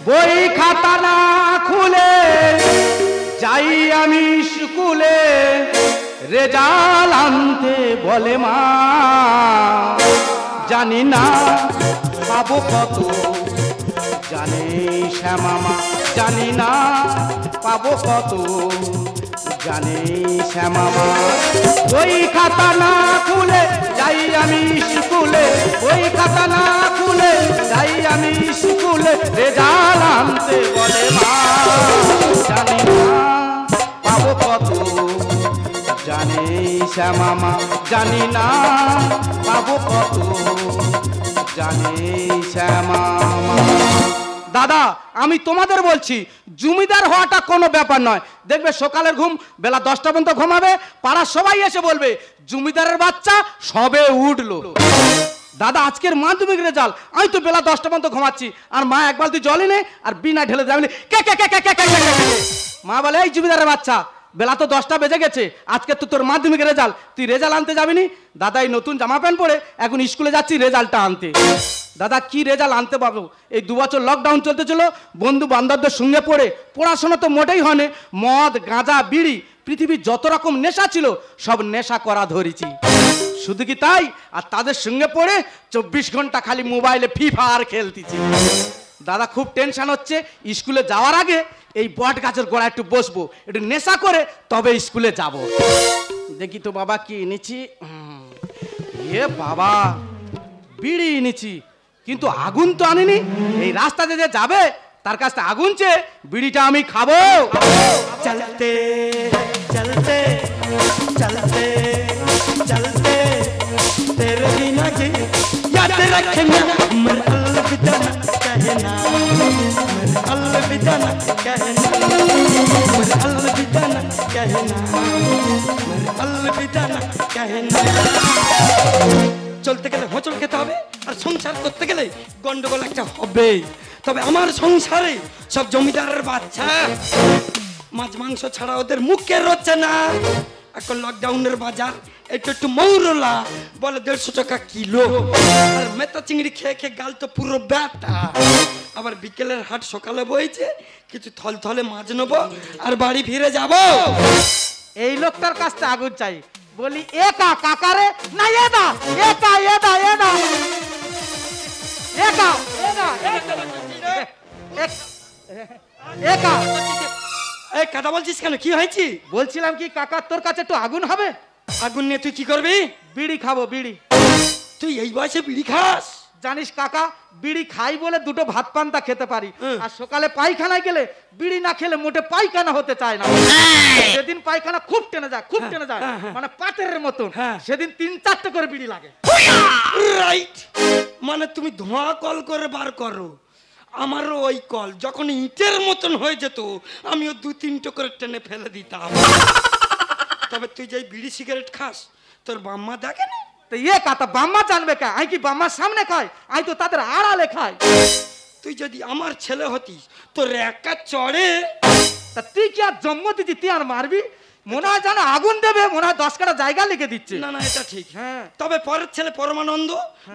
বই খাতা না খুলে যাই আমি স্কুলে, রেজাল্ট আনতে বলে মা, জানি না পাবো কত, জানে শ্যামামা, জানি না পাবো কত, জানে শ্যামামা। বই খাতা না খুলে যাই আমি স্কুলে, বই খাতা না খুলে যাই আমি স্কুলে, রেজাল্ট আনতে বলে মা, জানি না পাবো কত, জানে শ্যামামা, জানি না পাবো কত, জানে শ্যামামা। দাদা আমি তোমাদের বলছি, জমিদার হওয়াটা কোনো ব্যাপার নয়। দেখবে সকালের ঘুম বেলা 10টা পর্যন্ত ঘুমাবে, পাড়ার সবাই এসে বলবে জমিদারের বাচ্চা সবে উঠলো। দাদা আজকের মাধ্যমিক রেজাল্ট, আমি তো বেলা 10টা পর্যন্ত ঘুমাচ্ছি, আর মা এক বালতি জল এনে আর বিনা ঢেলে দেয়, কে কে কে কে কে কে কে। মা বলে এই জমিদারের বাচ্চা, বেলা তো 10টা বেজে গেছে, আজকে তো তোর মাধ্যমিক রেজাল্ট, তুই রেজাল্ট আনতে যাবিনি? দাদা এই নতুন জামা প্যান্ট পরে এখন স্কুলে যাচ্ছি রেজাল্টটা আনতে। দাদা কি রেজাল্ট আনতে পারবো? এই 2 বছর লকডাউন চলতেছিল, বন্ধু বান্ধবদের সঙ্গে পড়ে পড়াশোনা তো মোটেই হয়নি, মদ গাঁজা বিড়ি পৃথিবীর যত রকম নেশা ছিল সব নেশা করা ধরেছি। শুধু কি তাই, আর তাদের সঙ্গে পড়ে 24 ঘন্টা খালি মোবাইলে ফ্রি ফায়ার খেলতেছি। দাদা খুব টেনশন হচ্ছে, স্কুলে যাওয়ার আগে এই বট গাছের গোড়ায় একটু বসবো, একটু নেশা করে তবে স্কুলে যাব। দেখি তো বাবা কি এনেছি, এ বাবা বিড়ি এনেছি, কিন্তু আগুন তো আনিনি। এই রাস্তাতে যে যাবে তার কাছে আগুন চেয়ে বিড়িটা আমি খাবো। চলতে চলতে চলতে চলতে तेरे बिना जी याद रखना, मर अलविदा न कहना, मर अलविदा न कहना, मर अलविदा न कहना, मर अलविदा न कहना। চলতে গেলে হোঁচট খেতে হবে, আর সংসার করতে গেলে গন্ডগোল একটা হবে। তবে আমার সংসারে সব জমিদারের বাচ্চা, মাছ মাংস ছাড়া ওদের মুখে রচ্ছে না। এখন লকডাউনের বাজার একটু একটু মৌরলা বলে 150 টাকা কিলো, আর মেথা চিংড়ি খেয়ে খেয়ে গাল তো পুরো ব্যাটা। আবার বিকেলের হাট সকালে বইছে, কিছু থলথলে মাছ নেবো আর বাড়ি ফিরে যাব। এই লোকটার কাছে আগুন চাই, বলি একা কাকারে না, এদা একা এদা এদা একা এদা একা। এই কথা বলছিস কেন, কি হয়েছে? বলছিলাম কি কাকা তোর কাছে একটু আগুন হবে? আগুন নিয়ে তুই কি করবি? বিড়ি খাবো, বিড়ি। তুই এই বয়সে বিড়ি খাস? জানিস কাকা, বিড়ি খাই বলে 2টো ভাত পান্তা খেতে পারি, আর সকালে পায়খানায় গেলে বিড়ি না খেলে মোটে পায়খানা হতে চায় না। সেদিন পায়খানা খুব টেনে যায়, খুব টেনে যায়, মানে পাতের মতন, সেদিন 3-4টে করে বিড়ি লাগে। রাইট, মানে তুমি ধোঁয়া কল করে বার করো, আমারও ওই কল যখন ইটের মতন হয়ে যেত আমিও 2-3টে করে টেনে ফেলে দিতাম। তবে তুই যে বিড়ি সিগারেট খাস, তোর বাম্মা দেখে না? তো এ কথা বাম্মা জানবে কে? আই কি বাম্মার সামনে খাই? আই তো তাদের আড়ালে খাই। তুই যদি আমার ছেলে হতিস তোর একা চড়ে। তা তুই কি আর জন্ম দিতি, তুই আর মারবি? মনে হয় জানা আগুন দেবে, মনে হয় 10 কাটা জায়গা লিখে দিচ্ছে। না না, এটা ঠিক। হ্যাঁ, তবে পরের ছেলে পরমানন্দ,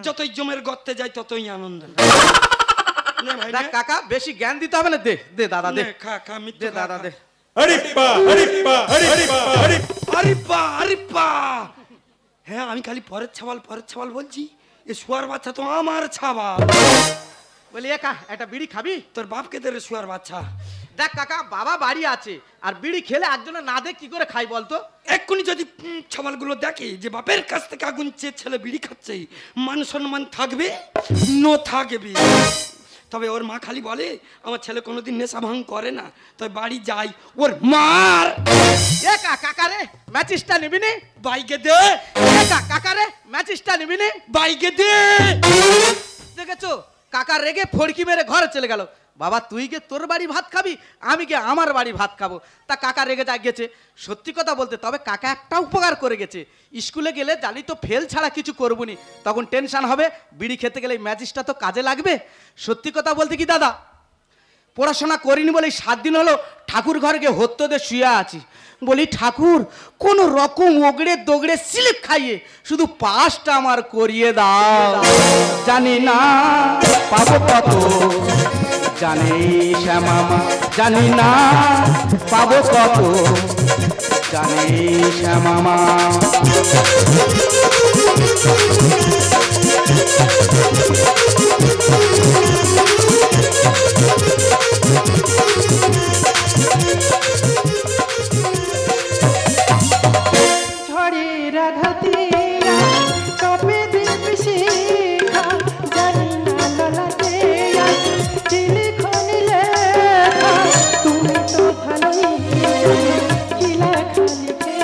যতই জমের গর্তে যায় ততই আনন্দ। কাকা বেশি জ্ঞান দিতে হবে না, দে দে দাদা দে, খা খা মিত্র, দে দাদা দে। হরিপ্পা হরিপ্পা হরিপ্পা হরিপ্পা হরিপ্পা। হ্যাঁ, আমি খালি পরের ছাবাল বলছি, এ শুয়ার বাচ্চা তো আমার ছাবাল। বলি একা একটা বিড়ি খাবি? তোর বাপকে দে রে শুয়ার বাচ্চা। দেখ কাকা, বাবা বাড়ি আছে, আর বিড়ি খেলে একজনের না দেখ কি করে খাই বলতো? এক্ষুনি যদি ছাবালগুলো দেখে যে বাপের কাছ থেকে আগুন চেয়ে ছেলে বিড়ি খাচ্ছে, মান সম্মান থাকবে? নো থাকবে। তবে ওর মা খালি বলে আমার ছেলে কোনোদিন নেশা ভাঙ করে না, তাই বাড়ি যাই ওর মার। একা কাকা রে ম্যাচিসটা নিবি নি? বাইকে দে। একা কাকা রে ম্যাচিসটা নিবি নি? বাইকে দে। দেখেছো, কাকা রেগে ফড়কি মেরে ঘরে চলে গেল। বাবা তুই গে তোর বাড়ি ভাত খাবি, আমি গে আমার বাড়ি ভাত খাবো। তা কাকা রেগে যা গেছে। সত্যি কথা বলতে তবে কাকা একটা উপকার করে গেছে, স্কুলে গেলে জানি তো ফেল ছাড়া কিছু করবো নি, তখন টেনশন হবে, বিড়ি খেতে গেলে ম্যাজিসটা তো কাজে লাগবে। সত্যি কথা বলতে কি দাদা, পড়াশোনা করিনি বলে 7 দিন হলো ঠাকুর ঘরে গিয়ে হত্যতে শুয়ে আছি। বলি ঠাকুর কোন রকম ওগড়ে দোগড়ে স্লিপ খাইয়ে শুধু পাসটা আমার করিয়ে দাও। জানি না পাবো কত, জানি শ্যামামা, জানি না পাবো কত, জানি শ্যামামা। ঝড়ের আঘাতে চপে দেবে শিখা, জানি না ললাটে চিলিখন লেখা। তুমি তো ভালোই কি লেখা লিখে,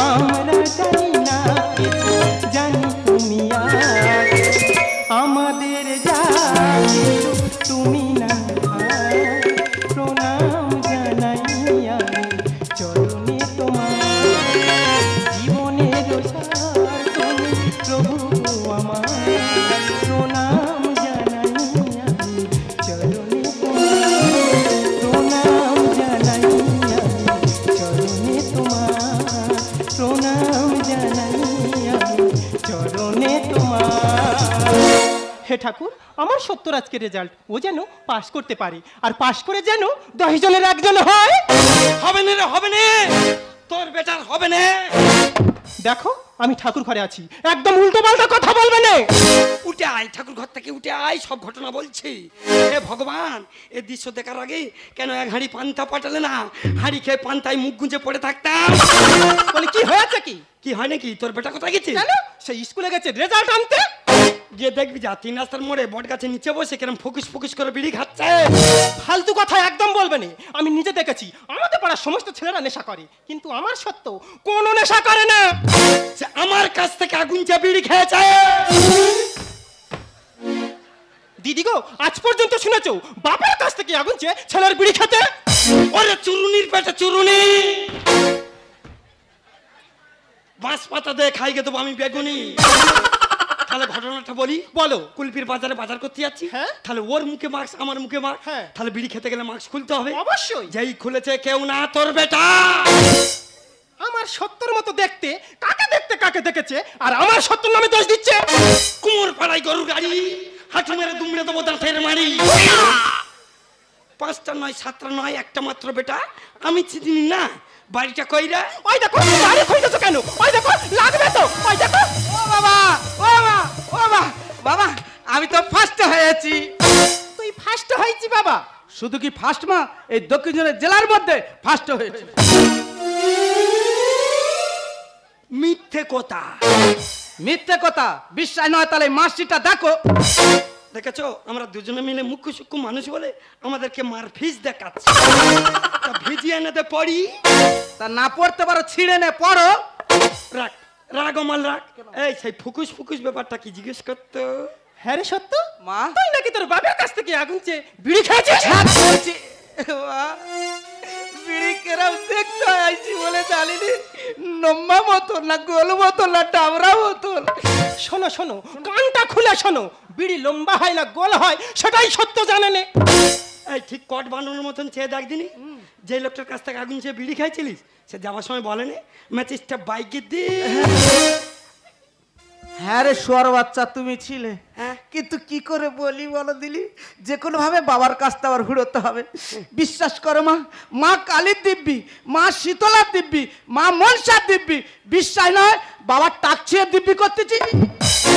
আমরা জানি না কিছু, জানি তুমি আর আমাদের যা কিছু তুমি না। প্রণাম জানাই আমি চরণে তোমার, জীবনের সার তুমি প্রভু আমার। প্রণাম জানাই আমি চরণে তোমার, প্রণাম জানাই আমি চরণে তোমার, প্রণাম জানাই আমি চরণে তোমার। হে ঠাকুর, আমার 70 আজকের রেজাল্ট ও যেন পাস করতে পারে, আর পাস করে যেন 10 জনের একজন হয়। হবে না রে, হবে না, তোর বেটার হবে না। দেখো আমি ঠাকুর ঘরে আছি, একদম উল্টো পাল্টা কথা বলবে না। উঠে আয়, ঠাকুর ঘর থেকে উঠে আয়, সব ঘটনা বলছি। হে ভগবান, এ দৃশ্য দেখার আগে কেন এক হাঁড়ি পান্তা পাঠালে না? হাঁড়ি খেয়ে পান্তায় মুখ গুঁজে পড়ে থাকতাম। বলে কি হয়েছে কি? কি হয় নাকি? তোর বেটা কোথায় গেছে? কেন? সে স্কুলে গেছে রেজাল্ট আনতে। গিয়ে দেখবি যা 3 রাস্তার মোড়ে বট গাছের নিচে বসে কেরম ফোকাস ফোকাস করে বিড়ি খাচ্ছে। ফালতু কথা একদম বলবে না। আমি নিজে দেখেছি আমাদের পাড়ার সমস্ত ছেলেরা নেশা করে, কিন্তু আমার সত্য কোনো নেশা করে না। সে আমার কাছ থেকে আগুন চা বিড়ি খেয়েছে। দিদি গো, আজ পর্যন্ত শুনেছো বাপের কাছ থেকে আগুন চেয়ে ছেলের বিড়ি খেতে? ওরে চুরুনির পেটে চুরুনি, বাঁশ পাতা দিয়ে খাই গে দেবো আমি বেগুনি। তাহলে ঘটনাটা বলি। বলো। কুলপির বাজারে বাজার করতে যাচ্ছি, হ্যাঁ। তাহলে ওর মুখে মাস্ক আমার মুখে মাস্ক, হ্যাঁ। তাহলে বিড়ি খেতে গেলে মাস্ক খুলতে হবে। অবশ্যই। যেই খুলেছে কেউ না তোর বেটা। আমার সত্যর মতো দেখতে কাকে দেখেছে, আর আমার সত্যর নামে দোষ দিচ্ছে। কুমোর পাড়ায় গরুর গাড়ি, হাঁটু মেরে দুমড়ে দেবো দাঁতের মারি। 5টা নয় 7টা নয়, একটা মাত্র বেটা। আমি চিনি না বাড়িটা কইরা। ওই দেখো গাড়ি খুঁজতেছো কেন? ওই দেখো লাগবে তো। ওই দেখো। ও বাবা, ও বাবা, ও বাবা, বাবা আমি তো ফার্স্ট হয়েছি। তুই ফার্স্ট হয়েছি বাবা? শুধু কি ফার্স্ট মা, এই দক্ষিণ জেলার মধ্যে ফার্স্ট হয়েছে। মিথ্যে কথা, মিথ্যে কথা বিশ্বাস নয় তাহলে মার্কশিটটা দেখো। দেখেছো আমরা দুজনে মিলে মুখ্য সূক্ষ্ম মানুষ বলে আমাদেরকে মার ফিস দেখাচ্ছে। তা ভিজিয়ে এনেতে পড়ি। তা না পড়তে পারো ছিঁড়ে নে পড়ো। রাখ রাগ আমার রাগ। এই সেই ফুকুস ফুকুস ব্যাপারটা কি জিজ্ঞেস করতো? হ্যাঁ রে সত্য মা তুই নাকি তোর বাবার কাছ থেকে আগুন চেয়ে বিড়ি খেয়েছিস? বিড়ি কেরাম দেখতে আইছি বলে জানিনি নম্মা বোতল না গোল বোতল না ডাবরা বোতল। শোনো শোনো, কানটা খুলে শোনো, বিড়ি লম্বা হয় না গোল হয় সেটাই সত্য জানে নে। এই ঠিক কট বানানোর মতন চেয়ে দেখ দিনি, যে লোকটার কাছ থেকে আগুন চেয়ে বিড়ি খাইছিলিস সে যাওয়ার সময় বলেনি ম্যাচিসটা বাইকে দি। হ্যাঁ রে সোয়ার বাচ্চা তুমি ছিলে, হ্যাঁ। কিন্তু কি করে বলি বলো দিলি, যে কোনো ভাবে বাবার কাছটা আবার ঘুরোতে হবে। বিশ্বাস করো মা, মা কালীর দিব্যি, মা শীতলার দিব্যি, মা মনসার দিব্যি, বিশ্বাস নয় বাবার টাকছিয়ে দিব্যি করতেছি।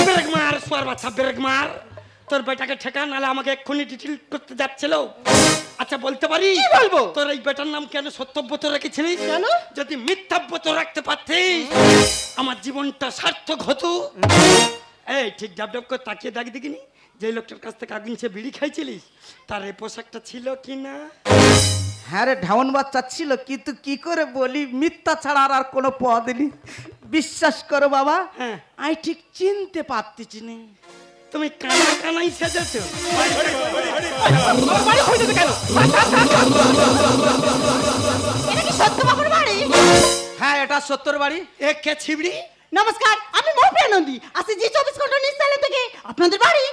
ব্রেক মার সোয়ার বাচ্চা, ব্রেক মার। তোর বেটাকে ঠেকা, নাহলে আমাকে এক্ষুনি ডিটেল করতে যাচ্ছিল। আচ্ছা বলতে পারি? কি বলবো? তোর এই বেটার নাম কেন সত্যব্রত রেখেছিলিস? কেন? যদি মিথ্যাব্রত রাখতে পারতিস আমার জীবনটা সার্থক হতো। এই ঠিক ডাব ডাব করে তাকিয়ে দেখ দেখিনি, যে লোকটার কাছ থেকে আগুন সে বিড়ি খাইছিলিস তার এই পোশাকটা ছিল কি না? হ্যাঁ রে ঢাউন বাচ্চা ছিল, কিন্তু কি করে বলি মিথ্যা ছাড়া আর কোনো পথ নেই। বিশ্বাস করো বাবা, হ্যাঁ। আমি ঠিক চিনতে পারতেছি না। তুমি কানা কানাই সেজেছো। বাড়ি খুঁজতেছো কেন? এটা কি সত্য বাবুর বাড়ি? হ্যাঁ এটা সত্যর বাড়ি। এ কে ছিবড়ি? নমস্কার, আমি মৌপিয়া নন্দী, আসি জি 24 ঘন্টা নিউজ চ্যানেল থেকে। আপনাদের বাড়ি?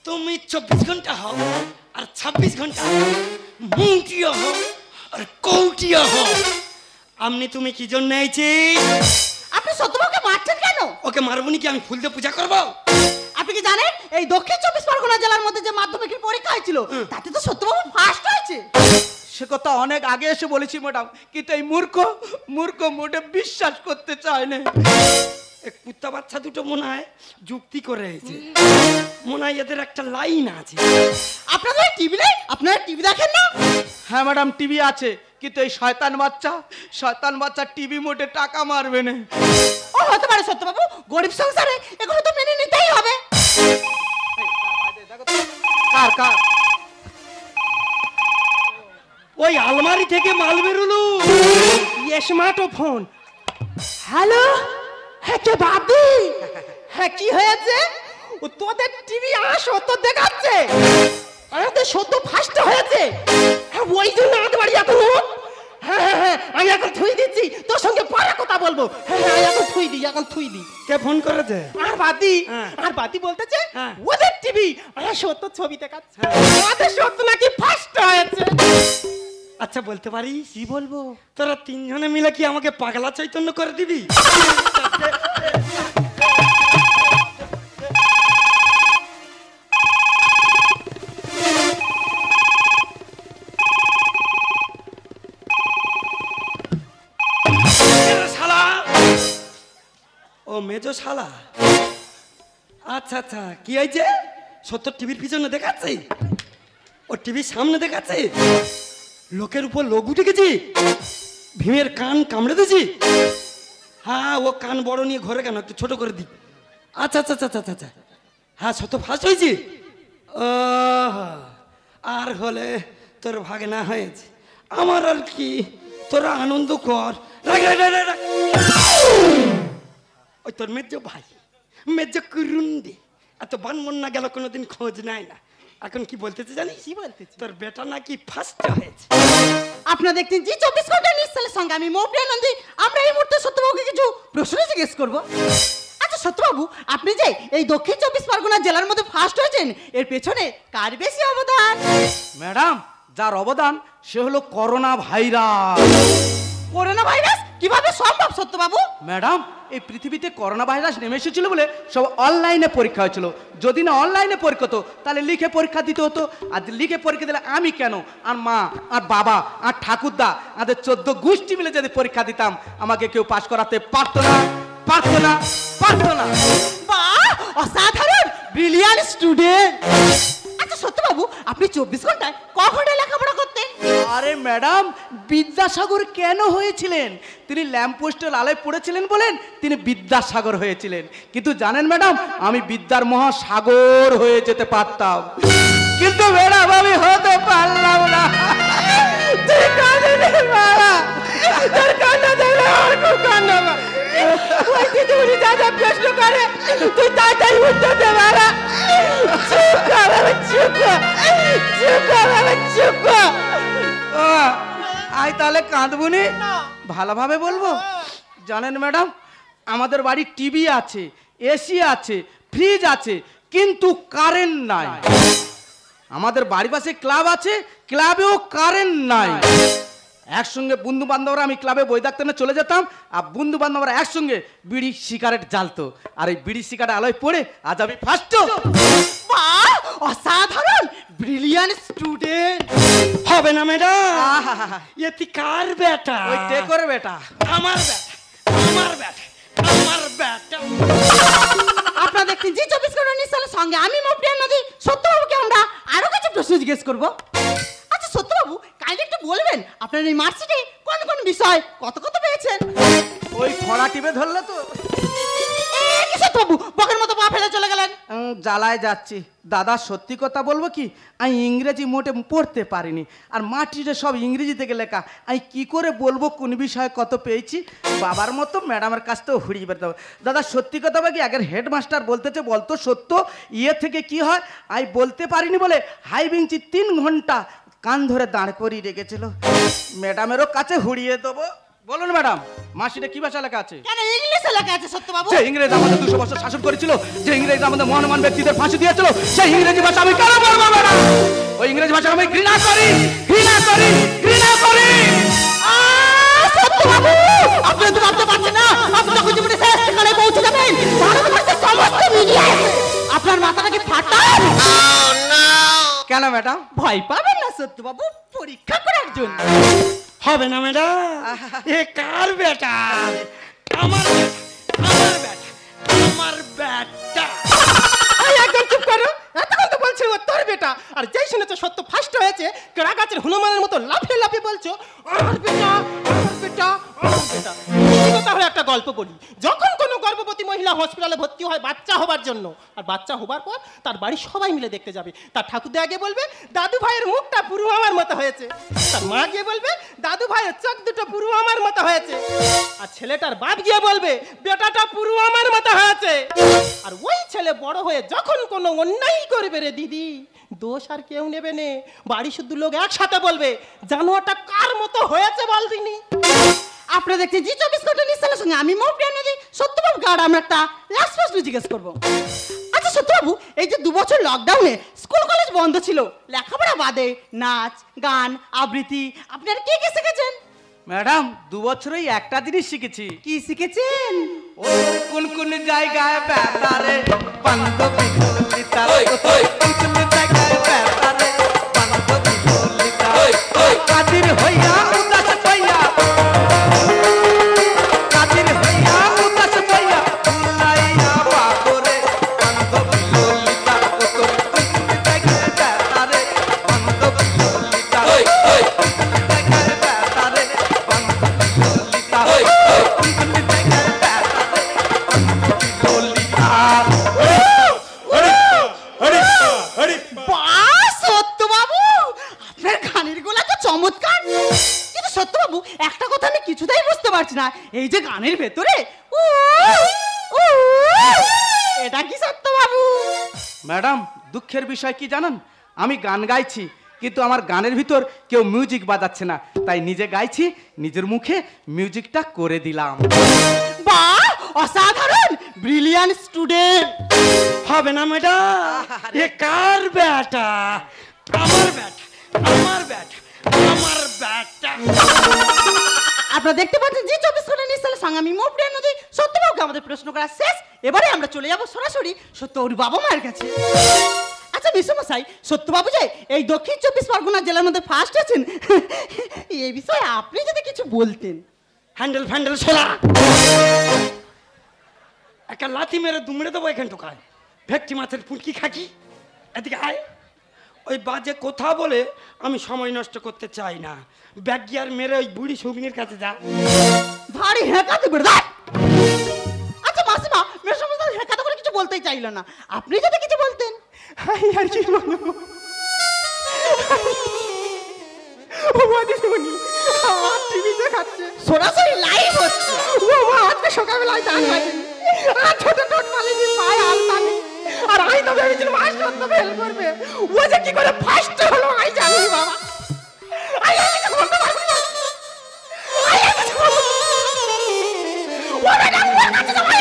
তুমি 24 ঘন্টা হও আর 26 ঘন্টা মুটিয়া হো আর কৌটিয়া হো। আমনি তুমি কি জন্য আইছি? আপনি সত্যবাবুকে মারছেন কেন? ওকে মারবনি কি আমি ফুল দিয়ে পূজা করবো? আপনি কি জানেন এই দক্ষিণ 24 পরগনা জেলার মধ্যে যে মাধ্যমিকের পরীক্ষা হয়েছিল তাতে তো সত্যবাবু ফার্স্ট হয়েছে। সে কথা অনেক আগে এসে বলেছি ম্যাডাম, কিন্তু এই মূর্খ মোটে বিশ্বাস করতে চায় না। এক কুত্তা বাচ্চা দুটো মনে হয় যুক্তি করে হয়েছে, মনে হয় এদের একটা লাইন আছে। আপনাদের টিভি নেই? আপনারা টিভি দেখেন না? হ্যাঁ ম্যাডাম, টিভি আছে, কিন্তু এই শয়তান বাচ্চা টিভি মোটে টাকা মারবে না। ও হতে পারে সত্যবাবু, গরিব সংসারে এগুলো তো মেনে নিতেই হবে। কার ওই আলমারি থেকে মাল বেরোলো। স্মার্টফোন। হ্যালো, হ্যাঁ কে বাবি? হ্যাঁ কি হয়েছে? ও তোদের টিভি আসো তো দেখাচ্ছে আমাদের সত্য ফার্স্ট হয়েছে। হ্যাঁ ওই জন্য আমাদের বাড়ি এত লোক। হ্যাঁ আমি এখন থুই দিচ্ছি, তোর সঙ্গে পরে কথা বলবো। হ্যাঁ এখন থুই দি। কে ফোন করেছে? আর বাতি বলতেছে হ্যাঁ। ওদের টিভি আর সত্য ছবি দেখাচ্ছে আমাদের সত্য নাকি ফার্স্ট হয়েছে। আচ্ছা বলতে পারিস? কি বলবো? তোরা তিনজনে মিলে কি আমাকে পাগলা চৈতন্য করে দিবি? ও মেজো শালা। আচ্ছা আচ্ছা, কি হয়েছে? সত্য টিভির পিছনে দেখাচ্ছে, ও টিভির সামনে দেখাচ্ছে, লোকের উপর লোক উঠে গেছি, ভীমের কান কামড়ে দিয়েছি। হ্যাঁ ও কান বড় নিয়ে ঘরে কেন, একটু ছোট করে দি। আচ্ছা আচ্ছা আচ্ছা আচ্ছা আচ্ছা, হ্যাঁ সত্য ফার্স্ট হয়েছি। ও আর হলে তোর ভাগে না হয়েছে, আমার আর কি, তোরা আনন্দ কর। ওই তোর মেজো ভাই মেজো কুরুন্ডি এত বানমন না গেল, কোনোদিন খোঁজ নেয় না। এখন কি বলতেছে জানিস? কি বলতেছে? তোর বেটা নাকি ফার্স্ট হয়েছে। আপনারা দেখছেন জি 24 ঘন্টা নিউজ চ্যানেলের সঙ্গে আমি মৌপ্রিয়া নন্দী। আমরা এই মুহূর্তে সত্যবাবুকে কিছু প্রশ্ন জিজ্ঞেস করব। আচ্ছা সত্যবাবু, আপনি যে এই দক্ষিণ 24 পরগনা জেলার মধ্যে ফার্স্ট হয়েছেন, এর পেছনে কার বেশি অবদান? ম্যাডাম, যার অবদান সে হলো করোনা ভাইরাস। করোনা ভাইরাস কিভাবে সম্ভব সত্যবাবু? ম্যাডাম, এই পৃথিবীতে করোনা ভাইরাস নেমে এসেছিল বলে সব অনলাইনে পরীক্ষা হয়েছিল। যদি না অনলাইনে পরীক্ষা হতো তাহলে লিখে পরীক্ষা দিতে হতো। আর লিখে পরীক্ষা দিলে আমি কেন, আর মা আর বাবা আর ঠাকুরদা আমাদের 14 গোষ্ঠী মিলে যদি পরীক্ষা দিতাম, আমাকে কেউ পাশ করাতে পারতো না। বাহ, অসাধারণ, ব্রিলিয়ান্ট স্টুডেন্ট। আচ্ছা সত্যবাবু, আপনি 24 ঘন্টায় ক ঘন্টা লেখাপড়া করতেন? আরে ম্যাডাম, বিদ্যাসাগর কেন হয়েছিলেন? তিনি ল্যাম্পপোস্টের আলোয় পড়েছিলেন বলেন তিনি বিদ্যাসাগর হয়েছিলেন। কিন্তু জানেন ম্যাডাম, আমি বিদ্যার মহাসাগর হয়ে যেতে পারতাম, কিন্তু ম্যাডাম আমি হতে পারলাম না। তুই কাঁদিনি বাবা, তোর কান্না দেখলে আমার খুব কান্না পায়। ওই দিদি যা যা প্রশ্ন করে তুই তাড়াতাড়ি উত্তর দে বাবা। চুপ কর বাবা, চুপ কর। আই তাহলে কাঁদবুনি, ভালোভাবে বলবো। জানেন ম্যাডাম, আমাদের বাড়ি টিভি আছে, এসি আছে, ফ্রিজ আছে, কিন্তু কারেন্ট নাই। আমাদের বাড়ির পাশে ক্লাব আছে, ক্লাবেও কারেন্ট নাই। একসঙ্গে বন্ধু বান্ধবরা, আমি ক্লাবে বই দেখতে চলে যেতাম, আর বন্ধু বান্ধবরা একসঙ্গে বিড়ি সিগারেট জ্বালতো, আর এই বিড়ি সিগারেট আলোয় পড়ে আজ আমি ফার্স্ট। বাহ, অসাধারণ, ব্রিলিয়ান্ট স্টুডেন্ট। হবে না ম্যাডাম, এটি কার বেটা? ওই টেকর বেটা। আমার বেটা। আপনারা দেখছেন জি 24 ঘন্টা নিউজ চ্যানেলের সঙ্গে আমি মৌপ্রিয়া নন্দী। সত্যবাবুকে আমরা আরো কিছু প্রশ্ন জিজ্ঞেস করব। আচ্ছা সত্যবাবু, কাইন্ডলি একটু বলবেন আপনার এই মার্কশিটে কোন কোন বিষয় কত কত পেয়েছেন? ওই খরা টিপে ধরলে তো। কি সত্যবাবু বকের মতো পা ফেলে চলে গেলেন? জ্বালায় যাচ্ছি দাদা, সত্যি কথা বলবো কি, আমি ইংরেজি মোটে পড়তে পারিনি, আর মাটিতে সব ইংরেজি থেকে লেখা। আমি কি করে বলবো কোন বিষয়ে কত পেয়েছি? বাবার মতো ম্যাডামের কাছ থেকে হুড়িয়ে বেরতে হবে। দাদা সত্যি কথা বলি, আগের হেডমাস্টার বলতেছে বলতো সত্য ইয়ে থেকে কি হয়, আমি বলতে পারিনি বলে হাই বেঞ্চি 3 ঘন্টা কান ধরে দাঁড় করিয়ে রেখেছিল। ম্যাডামেরও কাছে হুড়িয়ে দেবো। বলুন ম্যাডাম। মাসিটা কি ভাষা লেখা আছে? কেন ইংলিশে লেখা আছে সত্যবাবু? যে ইংরেজ আমাদের 200 বছর শাসন করেছিল, যে ইংরেজ আমাদের মহান ব্যক্তিদের ফাঁসি দিয়েছিল, সেই ইংরেজি ভাষা আমি কেন বলবো না? ওই ইংরেজি ভাষা আমি ঘৃণা করি, ঘৃণা করি, ঘৃণা করি। সত্যবাবু, আপনি তো ভাবতে পারছেন না আপনি যখন জীবনে শেষ ঠিকানে পৌঁছে যাবেন, ভারতবর্ষের সমস্ত মিডিয়া আপনার মাথাটাকে ফাটান। কেন ম্যাডাম? ভয় পাবেন না সত্যবাবু, পরীক্ষা করার জন্য। হবে না ম্যাডাম, এ কার বেটা? আমার বেটা, আমার বেটা। একদম চুপ করো, এতক্ষণ তো বলছি ও তোর বেটা, আর যেই শুনেছো সত্য ফার্স্ট হয়েছে কেড়া গাছের হনুমানের মতো লাফিয়ে লাফিয়ে বলছো আমার বেটা, আমার বেটা, আমার বেটা। তাহলে একটা গল্প বলি। যখন কোনো গর্ভবতী মহিলা হসপিটালে ভর্তি হয় বাচ্চা হবার জন্য, আর বাচ্চা হবার পর তার বাড়ি সবাই মিলে দেখতে যাবে, তার ঠাকুরদা আগে বলবে দাদু ভাইয়ের মুখটা পুরো আমার মতো হয়েছে, তার মা গিয়ে বলবে দাদু ভাইয়ের চোখ দুটো পুরো আমার মতো হয়েছে, আর ছেলেটার বাপ গিয়ে বলবে বেটাটা পুরো আমার মতো হয়েছে। আর ওই ছেলে বড় হয়ে যখন কোনো অন্যায় করবে রে দিদি, দোষ আর কেউ নেবে নে, বাড়ি শুধু লোক একসাথে বলবে জানোয়ারটা কার মতো হয়েছে বল দিনি। আপনারা দেখতে জি 24 ঘন্টা নিশ্চলের সঙ্গে আমি মৌপ্রিয়া নদী সত্যবাবু গাড় আমরা একটা লাস্ট প্রশ্ন জিজ্ঞেস করবো। আচ্ছা সত্যবাবু, এই যে 2 বছর লকডাউনে স্কুল কলেজ বন্ধ ছিল, লেখাপড়া বাদে নাচ গান আবৃত্তি আপনারা কে কে শিখেছেন? ম্যাডাম 2 বছরই একটা জিনিস শিখেছি। কি শিখেছেন? ও কোন কোন জায়গায় বেতারে বান্ধবী ঢোলিতা, কোন কোন জায়গায় বেতারে বান্ধবী ঢোলিতা, কাদির হইয়া উদাস হইয়া, কাদির হইয়া উদাস হইয়া উল্লাইয়া বাপরে বান্ধবী ঢোলিতা, কোন কোন জায়গায় বেতারে বান্ধবী ঢোলিতা, কোন কোন জায়গায় বেতারে বান্ধবী ঢোলিতা, কোন কোন জায়গায় সত্যবাবু আপনার গানের গলা তো চমৎকার, কিন্তু সত্যবাবু একটা কথা আমি কিছুতেই বুঝতে পারছি না, এই যে গানের ভেতরে উ উ এটা কি সত্যবাবু? ম্যাডাম দুঃখের বিষয় কি জানেন, আমি গান গাইছি কিন্তু আমার গানের ভিতর কেউ মিউজিক বাজাচ্ছে না, তাই নিজে গাইছি, নিজের মুখে মিউজিকটা করে দিলাম। বাহ, অসাধারণ, ব্রিলিয়ান্ট স্টুডেন্ট। হবে না ম্যাডাম, এ কার বেটা? আমার বেটা, আমার বেটা, আমার বেটা। আপনারা দেখতে পাচ্ছেন জি 24 ঘন্টা নিশ্চলের সঙ্গে আমি মৌপ্রিয়া নদী সত্যবাবুকে আমাদের প্রশ্ন করা শেষ, এবারে আমরা চলে যাব সরাসরি সত্যবাবুর বাবা মায়ের কাছে। আচ্ছা মিশমশাই, সত্যবাবু যে এই দক্ষিণ 24 পরগনা জেলার মধ্যে ফার্স্ট আছেন, এই বিষয়ে আপনি যদি কিছু বলতেন। হ্যান্ডেল ফ্যান্ডেল সোলা, একটা লাথি মেরে দুমড়ে দেবো এখান টোকায়। ভেটকি মাছের পুঁটকি খাকি, এদিকে আয়। ওই বাজে কথা বলে আমি সময় নষ্ট করতে চাই না, ব্যাগ গিয়ার মেরে ওই বুড়ি সুগনির কাছে যা। ভারী হেঁকাতে করে দেয়। আচ্ছা মাসিমা, মেশমশাই হেঁকাতে করে কিছু বলতেই চাইল না, আপনি যদি কিছু বলতেন। আর কি বলবো, ও মা দিদিমণি আমার টিভি দেখাচ্ছে, সরাসরি লাইভ হচ্ছে। ও মা আজকে সকালবেলায় দান বাজেনি, আর ছোট টোট মালিনি পায়ে আলতা নেই, আর আমি তো ভেবেছিলাম মাস্টার তো ফেল করবে, ও যে কি করে ফার্স্ট হলো আমি জানি বাবা। আমি কিছু বলতে পারবো না, আমি কিছু বলবো না। ও ম্যাডাম ওর কাছে যাবে।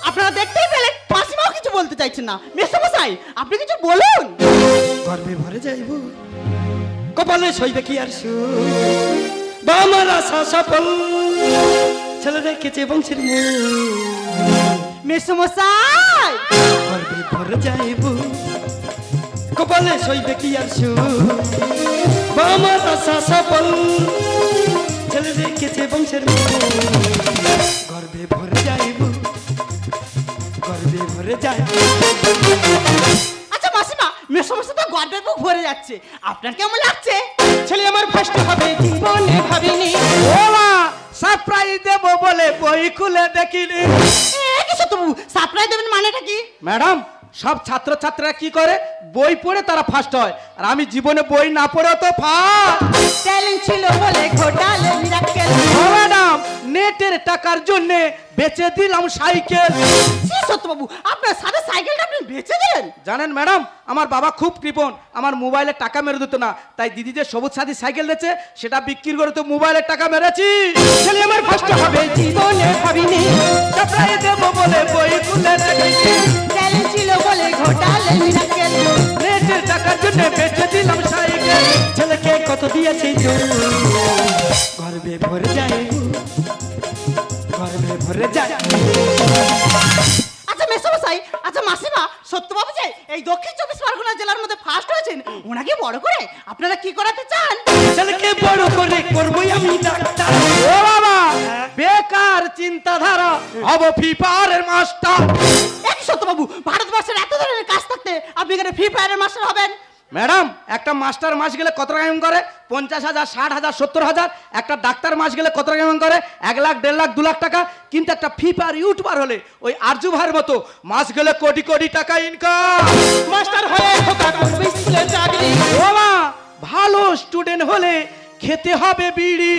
আপনারা দেখতেই পেলেন মাসিমাও কিছু বলতে চাইছেন না। মেশমশাই আপনি কিছু বলুন। গর্বে ভরে যাইব, কপালে সইবে কি আর আমার আশা সফল, ছেলে রেখেছে বংশের মেশমশাই গর্বে ভরে যাইব, কপালে সইবে কি আর আমার আশা সফল, ছেলে রেখেছে বংশের গর্বে ভরে যাইব, গর্বে ভরে যাইব। আচ্ছা মাসিমা, মেশমশাই তো গর্বের বুক ভরে যাচ্ছে, আপনার কেমন লাগছে? ছেলে আমার ফার্স্ট হবে জীবনে ভাবিনি, ও মা সারপ্রাইজ দেবো বলে বই খুলে দেখিনি। কি সত্যবাবু সারপ্রাইজ দেবেন মানেটা কি? ম্যাডাম সব ছাত্রছাত্রীরা কি করে, বই পড়ে তারা ফার্স্ট হয়, আর আমি জীবনে বই না পড়ে তো ফার্স্ট। ট্যালেন্ট ছিল বলে ঘোটালে মিরাকেল। ও ম্যাডাম নেটের টাকার জন্য বেচে দিলাম সাইকেল। সত্যবাবু আপনার সাথে সাইকেলটা আপনি বেঁচে দিলেন? জানেন ম্যাডাম, আমার বাবা খুব কৃপণ, আমার মোবাইলে টাকা মেরে দিত না, তাই দিদি যে সবুজ সাথী সাইকেল দিচ্ছে সেটা বিক্রি করে তো মোবাইলের টাকা মেরেছি। ছেলে আমার ফার্স্ট হবে জীবনে ভাবিনি, সাপ্লাই দেবো বলে বই খুলে রেখেছি, ট্যালেন্ট ছিল বলে ঘটালে মিরাকেল, নেটের টাকার জন্য বেচে দিলাম সাইকেল। ছেলেকে কত দিয়েছি গর্বে ভরে যায়, গর্বে ভরে যায়। আচ্ছা মেসোমশাই, আচ্ছা মাসিমা, সত্যবাবু যে এই দক্ষিণ 24 পরগনা জেলার মধ্যে ফার্স্ট হয়েছেন, ওনাকে বড় করে আপনারা কি করাতে চান? ছেলেকে বড় করে করবই আমি ডাক্তার। ও বাবা, বেকার চিন্তাধারা, হব ফিফারের মাস্টার। এক সত্যবাবু, ভারতবর্ষের এত ধরনের কাজ থাকতে আপনি এখানে ফ্রি ফায়ারের মাস্টার হবেন? ম্যাডাম, একটা মাস্টার মাস গেলে কত টাকা ইনকাম করে? 50,000, 60,000, 70,000। একটা ডাক্তার মাস গেলে কত টাকা ইনকাম করে? 1 লাখ, 1.5 লাখ, 2 লাখ টাকা। কিন্তু একটা ফ্রি ফায়ার ইউটিউবার হলে ওই আরজু ভাইয়ের মতো মাস গেলে কোটি কোটি টাকা ইনকাম। মাস্টার হয়ে খোকা করবে স্কুলে চাকরি। ও মা, ভালো স্টুডেন্ট হলে খেতে হবে বিড়ি।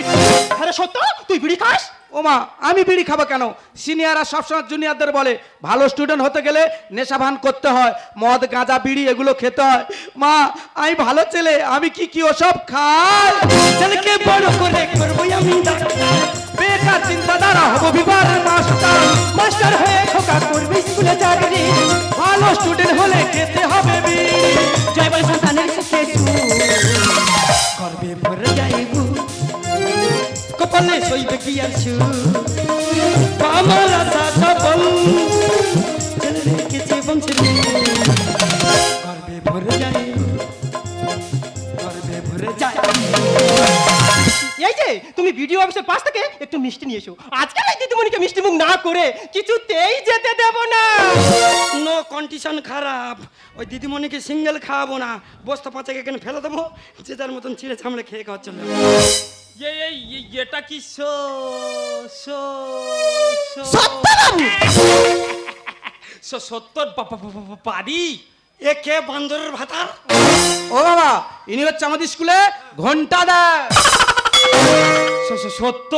আরে সত্য, তুই বিড়ি খাস? ও মা, আমি বিড়ি খাবো কেন? সিনিয়ররা সবসময় জুনিয়রদের বলে ভালো স্টুডেন্ট হতে গেলে নেশা ভান করতে হয়, মদ গাঁজা বিড়ি এগুলো খেতে হয়। মা, আমি ভালো ছেলে, আমি কি ওসব খাই? ছেলেকে বড় করে করবই আমি ডাক্তার। বেকার চিন্তাধারা, হব বিবারের মাস্টার। মাস্টার হয়ে খোকা করবে স্কুলে চাকরি। ভালো স্টুডেন্ট হলে খেতে হবে বিড়ি। জয় বলে সন্তানের সুখে গর্বে ভরে যাইব, কপালে সইবে কি আর আমার আশা সফল। ছেলে রেখেছে বংশে গর্বে ভরে যাইব, গর্বে ভরে যায়। এই যে তুমি ভিডিও অফিসের পাশ থেকে একটু মিষ্টি নিয়ে এসো। আজকাল এই দিদিমণিকে মিষ্টি মুখ না করে কিছুতেই যেতে দেব না। নো কন্ডিশন খারাপ, ওই দিদিমণিকে সিঙ্গেল খাওয়াবো না, বস্তা পাঁচাকে এখানে ফেলে দেবো, যে যার মতন ছিঁড়ে চামড়ে খেয়ে খাওয়া চলে যাবে। এটা কি সত্তর পারি? এ কে বান্দরের ভাতার? ও বাবা, ইনি হচ্ছে আমাদের স্কুলে ঘন্টা দেয়। সত্য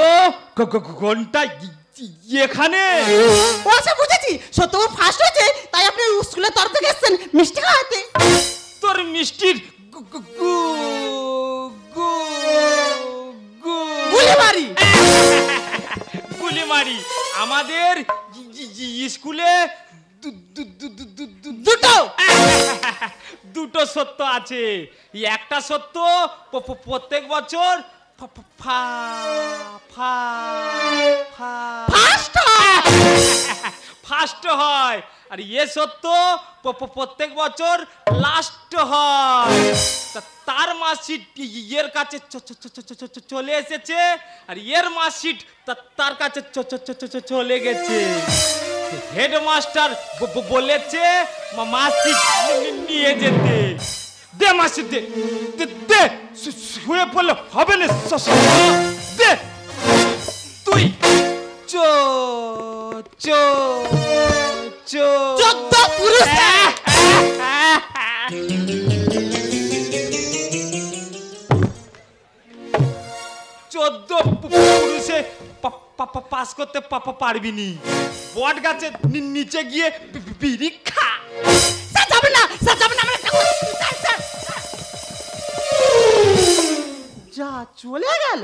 ঘন্টা এখানে? ও আচ্ছা বুঝেছি, সত্যবাবু ফার্স্ট হয়েছে তাই আপনি স্কুলের তরফ থেকে এসেছেন মিষ্টি খাওয়াতে। তোর মিষ্টির গুলিমারি গুলিমারি। আমাদের স্কুলে দুটো সত্য আছে। একটা সত্য প্রত্যেক বছর ফার্স্ট হয়, আর ইয়ে সত্য প্রত্যেক বছর লাস্ট হয়। তার মার্কশিট এর কাছে চলে এসেছে, আর এর মার্কশিট তার কাছে চলে গেছে। হেডমাস্টার বলেছে মার্কশিট নিয়ে যেতে। দে মার্কশিট, দে দে, শুয়ে পড়লে হবে না, দে তুই। চো চো চো 14 পুরুষ। 14 পুরুষে পাস করতে পারবি নি। বট গাছে নিচে গিয়ে বিড়ি খা। স্যার যাবেন না, স্যার যাবেন না, যা চলে গেল।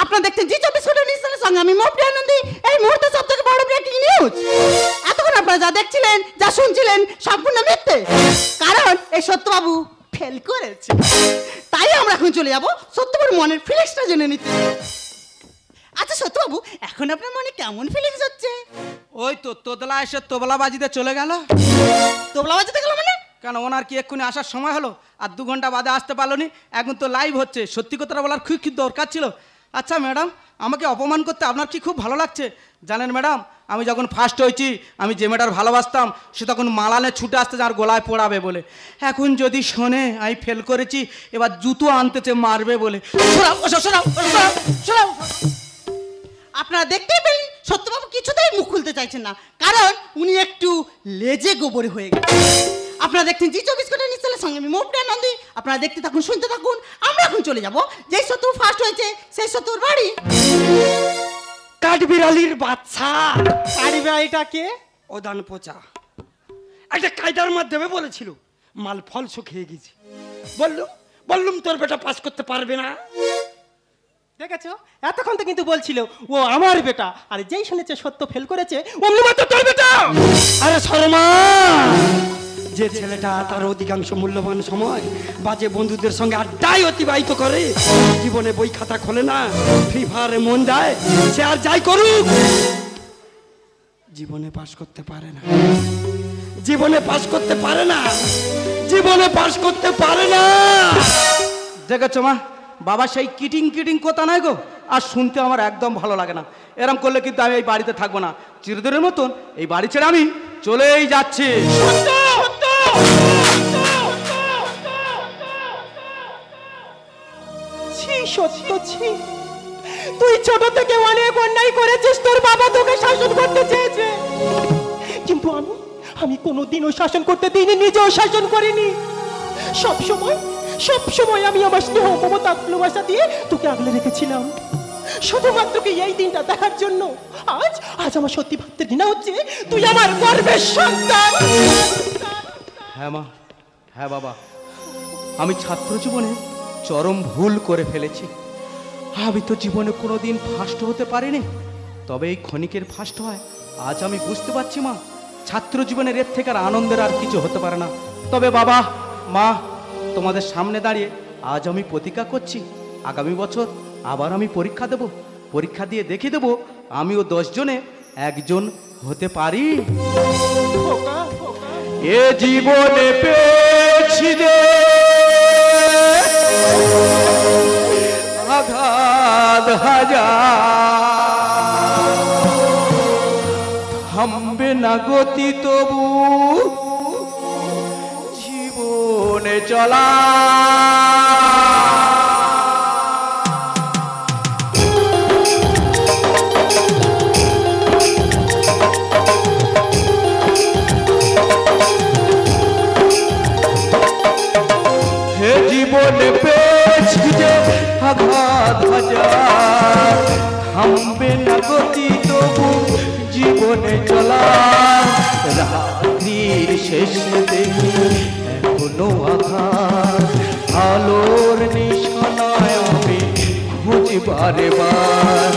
আপনারা দেখছেন জি 24 ঘন্টা নিউজের সঙ্গে আমি মৌপ্রিয়া নন্দী। এই মুহূর্তে সবথেকে বড় ব্রেকিং নিউজ। এতক্ষণ আপনারা যা দেখছিলেন, যা শুনছিলেন সম্পূর্ণ মিথ্যে, কারণ এই সত্যবাবু ফেল করেছে। তাই আমরা এখন চলে যাব সত্যবাবুর মনের ফিলিংসটা জেনে নিতে। আচ্ছা সত্যবাবু, এখন আপনার মনে কেমন ফিলিংস হচ্ছে? ওই তো তোতলা এসে তোবলা বাজিতে চলে গেল। তোবলা বাজিতে গেল মানে? কেন, ওনার কি এক্ষুনি আসার সময় হলো? আর 2 ঘন্টা বাদে আসতে পারলো নি? এখন তো লাইভ হচ্ছে, সত্যি কথাটা বলার খুব দরকার ছিল। আচ্ছা ম্যাডাম, আমাকে অপমান করতে আপনার কি খুব ভালো লাগছে? জানেন ম্যাডাম, আমি যখন ফার্স্ট হয়েছি, আমি যে মেয়েটার ভালোবাসতাম সে তখন মালানে ছুটে আসতে যার গলায় পড়াবে বলে। এখন যদি শোনে আমি ফেল করেছি, এবার জুতো আনতেছে মারবে বলে। আপনারা দেখতেই পেলেন সত্যবাবু কিছুতেই মুখ খুলতে চাইছেন না, কারণ উনি একটু লেজে গোবরে হয়ে গেছে। আপনারা দেখছেন জি 24 ঘন্টা নিউজের সঙ্গে আমি মৌপ্রিয়া নন্দী। আপনারা দেখতে থাকুন, শুনতে থাকুন। আমরা এখন চলে যাব যেই শত্রু ফার্স্ট হয়েছে সেই শত্রুর বাড়ি। কাঠবিড়ালির বাচ্চা। কাঠবিড়ালিটা কে? ওদান পোচা। একটা কায়দার মাধ্যমে বলেছিল, মাল ফলস খেয়ে গেছি। বললুম তোর বেটা পাস করতে পারবে না। দেখেছো, এতক্ষণ তো কিন্তু বলছিল ও আমার বেটা, আর যেই শুনেছে সত্য ফেল করেছে অমনি মাত্র তোর বেটা। আরে শর্মা, যে ছেলেটা তার অধিকাংশ মূল্যবান সময় বাজে বন্ধুদের সঙ্গে আড্ডায় অতিবাহিত করে, জীবনে বই খাতা খোলে না, ফ্রি ফায়ারে মন দেয়, সে আর যাই করুক জীবনে পাস করতে পারে না, জীবনে পাস করতে পারে না, জীবনে পাস করতে পারে না। দেখেছো মা, বাবা সেই কিটিং কিটিং কথা নয় গো, আর শুনতে আমার একদম ভালো লাগে না। এরম করলে কিন্তু আমি এই বাড়িতে থাকবো না, চিরদিনের মতন এই বাড়ি ছেড়ে আমি চলেই যাচ্ছি। ছি সত্য, ছি, তুই ছোট থেকে অনেক অন্যায় করেছিস, তোর বাবা তোকে শাসন করতে চেয়েছে, কিন্তু আমি কোনোদিনও শাসন করতে দিইনি, নিজেও শাসন করিনি। সব সময় আমি আমার স্নেহ মমতা ভালোবাসা দিয়ে তোকে আগলে রেখেছিলাম, শুধুমাত্র কি এই দিনটা দেখার জন্য। আজ আমার সত্যি ভাবতে ঘৃণা হচ্ছে, তুই আমার গর্বের সন্তান। হ্যাঁ মা, হ্যাঁ বাবা, আমি ছাত্র জীবনে চরম ভুল করে ফেলেছি। আমি তো জীবনে কোনোদিন ফার্স্ট হতে পারিনি, তবে এই ক্ষণিকের ফার্স্ট হয় আজ আমি বুঝতে পারছি মা, ছাত্র জীবনের এর থেকে আর আনন্দের আর কিছু হতে পারে না। তবে বাবা মা, তোমাদের সামনে দাঁড়িয়ে আজ আমি প্রতিজ্ঞা করছি, আগামী বছর আবার আমি পরীক্ষা দেব, পরীক্ষা দিয়ে দেখিয়ে দেবো আমিও 10 জনে একজন হতে পারি। এ জীবনে পেয়েছি রে আঘাত হাজার, থামবে না গতি তবু জীবনে চলা। হে জীবনে পেয়েছি যে আঘাত হাজার, থামবে না গতি তবু জীবনে চলা। রাত্রির শেষে দেখি এখনো আঘাত, আলোর নিশানায় আমি খুঁজি বারে বার।